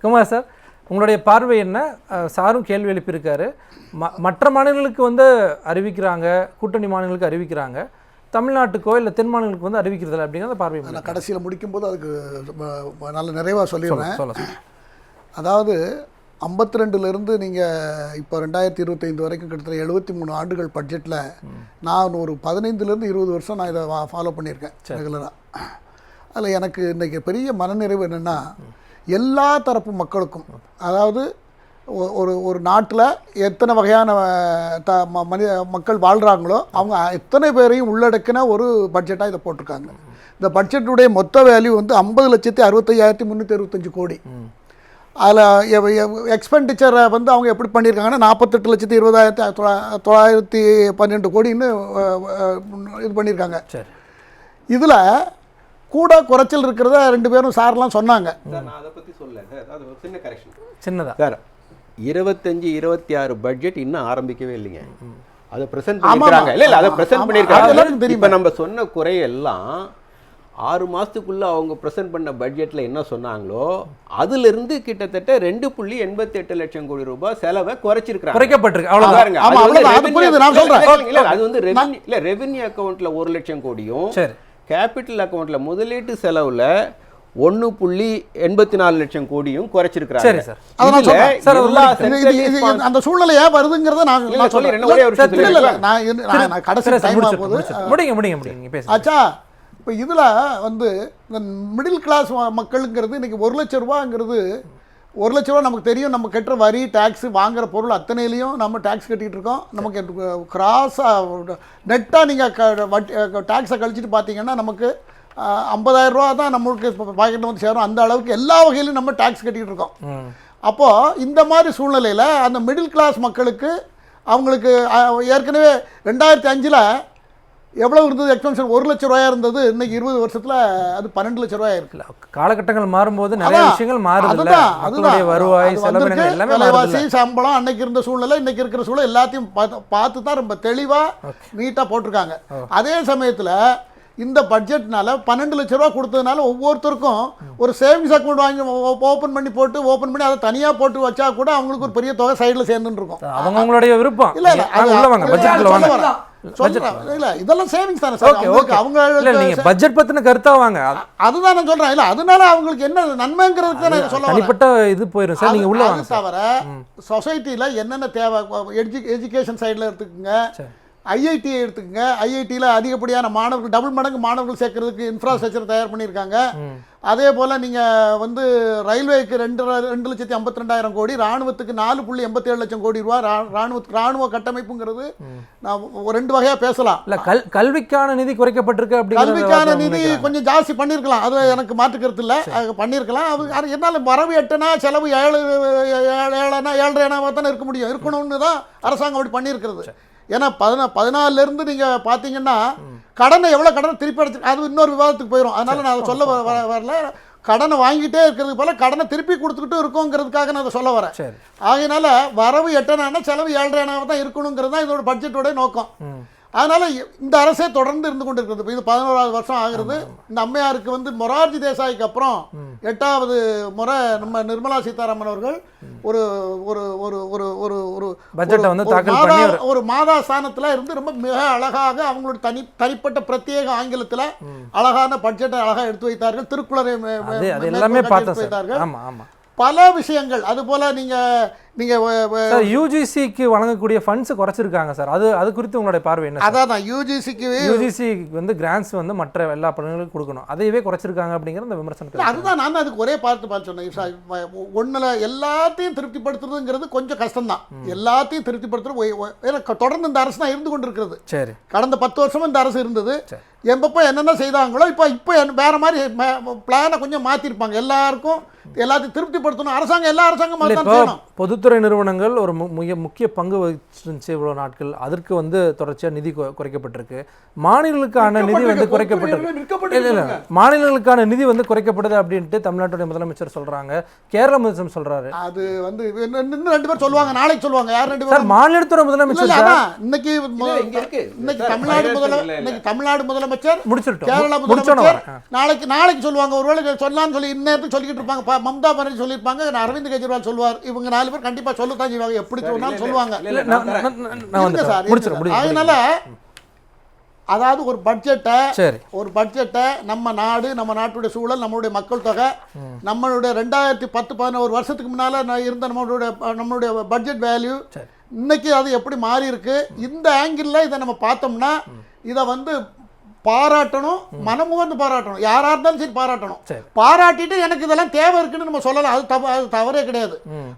Kumar sir, உங்களுடைய பார்வை என்ன? சாரும் கேள்வி எழுப்பியிருக்காரு. மற்ற மாநிலங்களுக்கு வந்து அறிவிக்கிறாங்க, கூட்டணி மாநிலங்களுக்கு அறிவிக்கிறாங்க, தமிழ்நாட்டுக்கோ இல்லை தென் மாநிலங்களுக்கு வந்து அறிவிக்கிறதில்ல அப்படிங்கிறத பார்வை. நான் கடைசியில் முடிக்கும்போது அதுக்கு நல்ல நிறைவாக சொல்லிடுறேன். சொல்ல அதாவது 52லேருந்து நீங்கள் இப்போ 2025 வரைக்கும் கிட்டத்தட்ட 73 ஆண்டுகள் பட்ஜெட்டில் நான் ஒரு 15லேருந்து 20 வருஷம் நான் இதை ஃபாலோ பண்ணியிருக்கேன் ரெகுலராக. அதில் எனக்கு இன்றைக்கி பெரிய மனநிறைவு என்னென்னா, எல்லா தரப்பு மக்களுக்கும், அதாவது ஒரு நாட்டில் எத்தனை வகையான மக்கள் வாழ்கிறாங்களோ அவங்க எத்தனை பேரையும் உள்ளடக்கின ஒரு பட்ஜெட்டாக இதை போட்டிருக்காங்க. இந்த பட்ஜெட்டுடைய மொத்த வேல்யூ வந்து 50,65,325 கோடி. அதில் எக்ஸ்பெண்டிச்சரை வந்து அவங்க எப்படி பண்ணியிருக்காங்கன்னா 48,20,912 கோடின்னு இது பண்ணியிருக்காங்க. இதில் கூட குறைச்சல் இருக்கிறத 2 பேரும் சார்லாம் சொன்னாங்க. நான் அதை பற்றி சொல்ல சார், அது ஒரு சின்ன கரெக்ஷன் சின்னதாக சார். 25-26 பட்ஜெட் இன்னும் ஆரம்பிக்கவே இல்லைங்க. அதை ப்ரெசென்ட் பண்ணிருக்காங்க. இல்லை அதை ப்ரெசென்ட் பண்ணியிருக்காங்க. இப்போ நம்ம சொன்ன குறையெல்லாம் 6 மாதத்துக்குள்ளே அவங்க ப்ரெசென்ட் பண்ண பட்ஜெட்டில் என்ன சொன்னாங்களோ அதிலிருந்து கிட்டத்தட்ட 2.88 லட்சம் கோடி ரூபாய் செலவை குறைச்சிருக்காங்க. குறைக்கப்பட்டிருக்கு. அது வந்து ரெவென்யூ அக்கௌண்ட்ல 1 லட்சம் கோடியும், கேபிட்டல் அக்கௌண்ட்ல முதலீட்டு செலவுல 1.84 லட்சம் கோடியும் குறைச்சிருக்காங்க. அந்த சூழ்நிலை ஏன் வருதுங்கிறத நான் சொல்றேன். ஆச்சா, இப்போ இதில் வந்து இந்த மிடில் கிளாஸ் மக்களுங்கிறது இன்றைக்கி 1 லட்ச ரூபாங்கிறது 1 லட்ச ரூபா நமக்கு தெரியும். நம்ம கட்டுற வரி, டேக்ஸு, வாங்குகிற பொருள் அத்தனையிலையும் நம்ம டேக்ஸ் கட்டிகிட்டு இருக்கோம். நமக்கு கிராஸாக நெட்டாக நீங்கள் டேக்ஸை கழிச்சிட்டு பார்த்தீங்கன்னா நமக்கு 50,000 ரூபா தான் நம்மளுக்கு பாக்கெட்டில் வந்து சேரும். அந்த அளவுக்கு எல்லா வகையிலும் நம்ம டேக்ஸ் கட்டிகிட்டு இருக்கோம். அப்போது இந்த மாதிரி சூழ்நிலையில் அந்த மிடில் கிளாஸ் மக்களுக்கு அவங்களுக்கு ஏற்கனவே 2005 எவ்வளோ இருந்தது எக்ஸ்பென்ஷன்? 1 லட்ச ரூபாயா இருந்தது. இன்னைக்கு 20 வருஷத்தில் அது 12 லட்ச ரூபாயா இருக்குல்ல. காலகட்டங்கள் மாறும்போது நிறைய விஷயங்கள் மாறுது. அதுதான் வருவாய், செலவினங்கள் எல்லாமே, விலைவாசி, சம்பளம், அன்னைக்கு இருந்த சூழ்நிலை, இன்னைக்கு இருக்கிற சூழ்நிலை எல்லாத்தையும் பார்த்து தான் ரொம்ப தெளிவாக நீட்டாக போட்டிருக்காங்க. அதே சமயத்தில் இந்த பட்ஜெட்னால 12 லட்ச ரூபா கொடுத்ததுனால ஒவ்வொருத்தருக்கும் ஒரு சேவிங்ஸ் அக்கௌண்ட் வாங்கி ஓப்பன் பண்ணி அதை தனியாக போட்டு வச்சா கூட அவங்களுக்கு ஒரு பெரிய தொகை சைடில் சேர்ந்துட்டு இருக்கும். அவங்களுடைய விருப்பம். இல்லை இதெல்லாம் சேவிங்ஸ் தானே சார். அவங்க பட்ஜெட் பத்தின கருத்தா வாங்க, அதுதான் நான் சொல்றேன். இல்ல அதனால அவங்களுக்கு என்ன நன்மைங்கிறது தான் நான் சொல்ல தனிப்பட்ட இது போயிடும் சார். நீங்க உள்ள வாங்க. தவிர சொசைட்டில என்னென்ன தேவை, எஜுகேஷன் சைடுல எடுத்துக்கங்க, ஐஐடி எடுத்துக்கங்க. ஐஐடியில் அதிகப்படியான மாணவர்கள், டபுள் மடங்கு மாணவர்கள் சேர்க்கறதுக்கு இன்ஃப்ராஸ்ட்ரக்சர் தயார் பண்ணியிருக்காங்க. அதே போல் நீங்கள் வந்து ரயில்வேக்கு 2,52,000 கோடி, ராணுவத்துக்கு 4.87 லட்சம் கோடி ரூபா, ராணுவ கட்டமைப்புங்கிறது நான் 2 வகையாக பேசலாம். இல்லை, கல்விக்கான நிதி குறைக்கப்பட்டிருக்கு. அப்படி கல்விக்கான நிதி கொஞ்சம் ஜாஸ்தி பண்ணியிருக்கலாம், அது எனக்கு மாற்றுக்கிறது இல்லை, பண்ணியிருக்கலாம். அது என்னால் வரவு 8னா செலவு 7,5 தானே இருக்க முடியும், இருக்கணும்னு தான் அரசாங்கம் அப்படி பண்ணியிருக்கிறது. ஏன்னா 14லேருந்து நீங்கள் பார்த்தீங்கன்னா கடனை எவ்வளோ கடனை திருப்பி அடைச்சு, அது இன்னொரு விவாதத்துக்கு போயிடும். அதனால் நான் அதை சொல்ல வரல. கடனை வாங்கிட்டே இருக்கிறது போல கடனை திருப்பி கொடுத்துக்கிட்டு இருக்கோங்கிறதுக்காக நான் அதை சொல்ல வரேன். ஆகையினால வரவு 8 செலவு 7,5 தான் இருக்கணுங்கிறது தான் இதோட பட்ஜெட்டோட நோக்கம். அதனால் இந்த அரசே தொடர்ந்து இருந்து கொண்டு இருக்கிறது. இது 11வது வருஷம் ஆகிறது. இந்த அம்மையாருக்கு வந்து மொரார்ஜி தேசாய்க்கு அப்புறம் 8வது முறை நம்ம நிர்மலா சீதாராமன் அவர்கள் ஒரு ஒரு ஒரு ஒரு ஒரு ஒரு பட்ஜெட்டை வந்து ஒரு மாதா ஸ்தானத்தில் இருந்து ரொம்ப மிக அழகாக அவங்களோட தனிப்பட்ட பிரத்யேக ஆங்கிலத்தில் அழகான பட்ஜெட்டை அழகாக எடுத்து வைத்தார்கள். திருக்குறளை எடுத்து வைத்தார்கள். பல விஷயங்கள். அது போல நீங்க யூஜிசிக்கு வழங்கக்கூடிய ஃபண்ட்ஸ் குறைச்சிருக்காங்க சார். அது குறித்து உங்களுடைய பார்வை என்ன? அதான் யூஜிசிக்கு வந்து கிராண்ட்ஸ் வந்து மற்ற எல்லா பணிகளுக்கும் கொடுக்கணும், அதையவே குறைச்சிருக்காங்க அப்படிங்கிற அந்த விமர்சனம். அதுதான் நான் அதுக்கு ஒரே பார்த்து சொன்னேன். ஒன்றில் எல்லாத்தையும் திருப்திப்படுத்துறதுங்கிறது கொஞ்சம் கஷ்டம்தான். எல்லாத்தையும் திருப்திப்படுத்துறது தொடர்ந்து இந்த அரசு தான் இருந்து கொண்டு இருக்கிறது. சரி, கடந்த 10 வருஷமும் இந்த அரசு இருந்தது. எப்பப்போ என்னென்ன செய்தாங்களோ இப்போ வேற மாதிரி பிளானை கொஞ்சம் மாற்றிருப்பாங்க. எல்லாத்தையும் திருப்திப்படுத்தணும். அரசாங்கம் எல்லா அரசாங்கமும் பொதுத்துறை நிறுவனங்கள் ஒரு மிக முக்கிய பங்கு வகிச்சிருந்துச்சு இவ்வளோ நாட்கள். அதற்கு வந்து தொடர்ச்சியாக நிதி குறைக்கப்பட்டிருக்கு. மாநிலங்களுக்கான நிதி வந்து குறைக்கப்பட்டிருக்கு. இல்லை மாநிலங்களுக்கான நிதி வந்து குறைக்கப்படுது அப்படின்ட்டு தமிழ்நாட்டுடைய முதலமைச்சர் சொல்றாங்க, கேரள முதலமைச்சர் சொல்றாரு. அது வந்து இன்னும் 2 பேர் சொல்லுவாங்க, நாளைக்கு சொல்லுவாங்க. யார் 2 பேர்? மாநிலத்துறை முதலமைச்சர். இன்னைக்கு தமிழ்நாடு முதலமைச்சர் முடிச்சிட்டோம், கேரளா முதலமைச்சர் நாளைக்கு சொல்லுவாங்க. ஒருவேளை சொல்லான்னு சொல்லி இன்னும் சொல்லிக்கிட்டு இருப்பாங்க. மம்தா பானர்ஜி சொல்லியிருப்பாங்க, அரவிந்த் கெஜ்ரிவால் சொல்லுவார். இவங்க 4 பேர் கண்டிப்பா சொல்லத்தான் செய்வாங்க, எப்படி சொன்னாலும் சொல்லுவாங்க. அதனால அதாவது ஒரு பட்ஜெட்டை நம்ம நாடு, நம்ம நாட்டுடைய சூழல், நம்மளுடைய மக்கள் தொகை, நம்மளுடைய 2010-11 வருஷத்துக்கு முன்னால இருந்த நம்மளுடைய பட்ஜெட் வேல்யூ இன்னைக்கு அது எப்படி மாறி இருக்கு, இந்த ஆங்கிள் இதை நம்ம பார்த்தோம்னா இதை வந்து பாராட்டணும், மனமுகந்து பாராட்டணும். யாரா இருந்தாலும் சரி பாராட்டணும். பாராட்டிட்டு எனக்கு இதெல்லாம் தேவை இருக்குன்னு நம்ம சொல்லலாம், அது தவறே கிடையாது.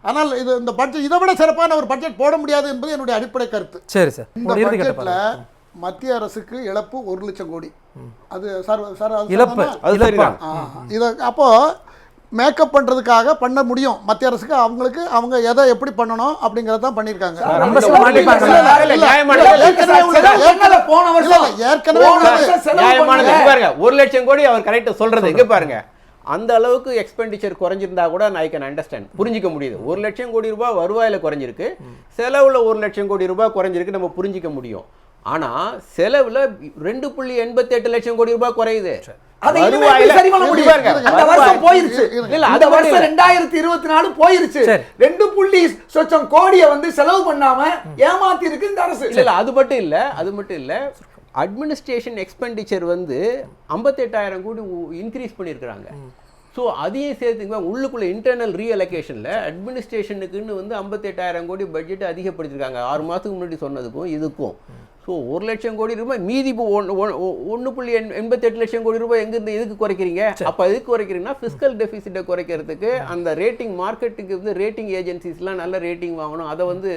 ஆனால் இந்த பட்ஜெட் இதை விட சிறப்பான ஒரு பட்ஜெட் போட முடியாது என்பது என்னுடைய அடிப்படை கருத்து. சரி சார், இந்த பட்ஜெட்ல மத்திய அரசுக்கு இழப்பு 1 லட்சம் கோடி. அது இதை அப்போ மேக்கப் பண்றதுக்காக பண்ண முடியும் மத்திய அரசுக்கு. அவங்க எதை எப்படி பண்ணணும் அப்படிங்கறத தான் பண்ணிருக்காங்க. ஏற்கனவே 1 லட்சம் கோடி அவர் கரெக்டா சொல்றது. இங்க பாருங்க, அந்த அளவுக்கு எக்ஸ்பெண்டிச்சர் குறைஞ்சிருந்தா கூட நான் கேன் அண்டர்ஸ்டாண்ட், புரிஞ்சிக்க முடியுது. 1 லட்சம் கோடி ரூபாய் வருவாயில குறைஞ்சிருக்கு, செலவுல 1 லட்சம் கோடி ரூபாய் குறைஞ்சிருக்கு, நம்ம புரிஞ்சிக்க முடியும். ஆனா செலவுல 2.88 லட்சம் கோடி ரூபாய் குறையுது. அது சரி பண்ண முடியாது. அந்த வருஷம் போயிருச்சு. இல்ல அந்த வருஷம் 2024 போயிருச்சு. 2 கோடியை வந்து செலவு பண்ணாம ஏமாத்தி இருக்கு இந்த அரசு. இல்ல அது மட்டும் இல்ல அட்மினிஸ்ட்ரேஷன் எக்ஸ்பெண்டிச்சர் வந்து 58,000 கோடி இன்க்ரீஸ் பண்ணியிருக்கிறாங்க. ஸோ அதையும் சேர்த்துங்க, உள்ளுக்குள்ள இன்டர்னல் ரீஅலோகேஷனில் அட்மினிஸ்ட்ரேஷனுக்குன்னு வந்து 58,000 கோடி பட்ஜெட் அதிகப்படுத்திருக்காங்க 6 மாதத்துக்கு முன்னாடி சொன்னதுக்கும் இதுக்கும். ஸோ 1 லட்சம் கோடி ரூபாய் மீதி இப்போ 1.88 லட்சம் கோடி ரூபாய் எங்கேருந்து எதுக்கு குறைக்கிறீங்க? அப்போ எதுக்கு குறைக்கிறீங்கன்னா ஃபிஸ்கல் டெபிசிட்டை குறைக்கிறதுக்கு, அந்த ரேட்டிங் மார்க்கெட்டுக்கு வந்து ரேட்டிங் ஏஜென்சிஸ்லாம் நல்ல ரேட்டிங் வாங்கணும். அதை வந்து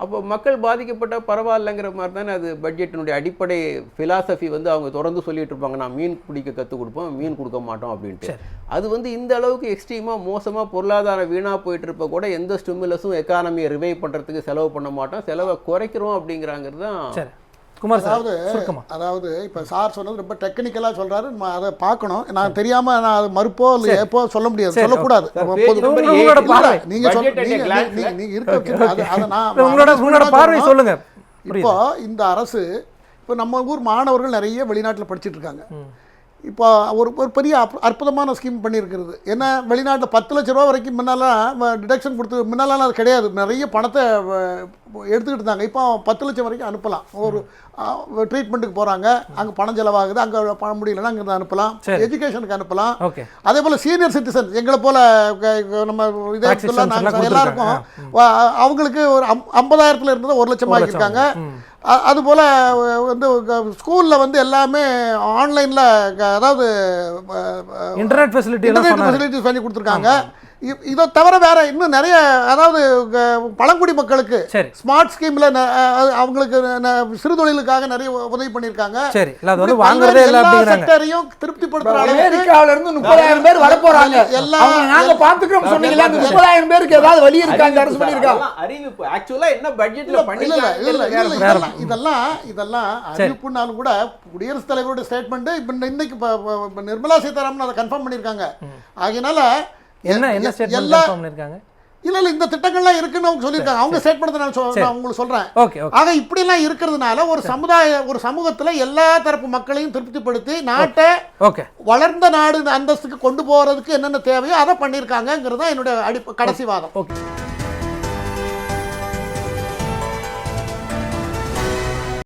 அப்போ மக்கள் பாதிக்கப்பட்ட பரவாயில்லைங்கிற மாதிரி தானே அது பட்ஜெட்டினுடைய அடிப்படை ஃபிலாசபி வந்து அவங்க தொடர்ந்து சொல்லிட்டு இருப்பாங்க, நான் மீன் பிடிக்க கற்றுக் கொடுப்போம், மீன் கொடுக்க மாட்டோம் அப்படின்ட்டு. அது வந்து இந்த அளவுக்கு எக்ஸ்ட்ரீமாக மோசமாக பொருளாதாரம் வீணாக போயிட்டு இருப்ப கூட எந்த ஸ்டிமுலஸும் எக்கானமியை ரிவைவ் பண்ணுறதுக்கு செலவு பண்ண மாட்டோம், செலவை குறைக்கிறோம் அப்படிங்கிறாங்கிறது தான். அதாவது இப்போ சார் சொன்னது ரொம்ப டெக்னிக்கலாக சொல்றாரு, அதை பார்க்கணும். நான் தெரியாம நான் அது மறுப்போ இல்லை எப்போ சொல்ல முடியாது, சொல்லக்கூடாது. இப்போ இந்த அரசு, இப்போ நம்ம ஊர் மாணவர்கள் நிறைய வெளிநாட்டில் படிச்சுட்டு இருக்காங்க. இப்போ ஒரு பெரிய அற்புதமான ஸ்கீம் பண்ணியிருக்கிறது. ஏன்னா வெளிநாட்டில் 10 லட்ச ரூபா வரைக்கும் முன்னாலாம் டிடக்ஷன் கொடுத்து, முன்னாலாம் அது கிடையாது, நிறைய பணத்தை எடுத்துக்கிட்டு இருந்தாங்க. இப்போ 10 லட்சம் வரைக்கும் அனுப்பலாம். ஒரு ட்ரீட்மெண்ட்டுக்கு போகிறாங்க, அங்கே பணம் செலவாகுது, அங்கே பணம் முடியலன்னா அங்கே அனுப்பலாம், எஜுகேஷனுக்கு அனுப்பலாம். அதே போல் சீனியர் சிட்டிசன் எங்களை போல் நம்ம இதே எல்லாருக்கும் அவங்களுக்கு ஒரு 50,000 இருந்தது 1 லட்சம் ஆகியிருக்காங்க. அதுபோல் வந்து ஸ்கூலில் வந்து எல்லாமே ஆன்லைனில், அதாவது இன்டர்நெட் ஃபெசிலிட்டிஸ் பண்ணி கொடுத்துருக்காங்க. இதை தவிர வேற இன்னும் நிறைய, அதாவது பழங்குடி மக்களுக்கு ஸ்மார்ட் ஸ்கீம்ல அவங்களுக்கு சிறு தொழிலுக்காக நிறைய உதவி பண்ணியிருக்காங்க. செக்டரையும் திருப்திப்படுத்துற அளவுக்கு அமெரிக்காவில இருந்து 30,000 பேர் வர போறாங்க. எல்லாம் நாங்க பாத்துக்கிறோம் சொன்னீங்களா? அந்த 30,000 பேருக்கு ஏதாவது வழி இருக்கா இந்த அரசு பண்ணிருக்காங்க? அறிவிப்பு ஆக்சுவலா என்ன பட்ஜெட்ல பண்ணிருக்காங்க? இதெல்லாம் அறிவிப்புனாலும் கூட குடியரசுத் தலைவருடைய ஸ்டேட்மெண்ட் இன்னைக்கு நிர்மலா சீதாராமன் அதை கன்ஃபார்ம் பண்ணிருக்காங்க. ஆகையினால என்ன ஸ்டேட்மென்ட் பண்ணிருக்காங்க? இல்ல இந்த திட்டங்கள்லாம் இருக்குன்னு அவங்க சொல்லியிருக்காங்க. அவங்க ஸ்டேட்மெண்ட் நான் உங்களுக்கு சொல்றேன். ஆக இப்படி எல்லாம் இருக்கிறதுனால ஒரு சமூகத்துல எல்லா தரப்பு மக்களையும் திருப்திப்படுத்தி நாட்டை வளர்ந்த நாடு அந்தஸ்துக்கு கொண்டு போறதுக்கு என்னென்ன தேவையோ அதை பண்ணியிருக்காங்கிறது தான் என்னுடைய கடைசி வாதம்.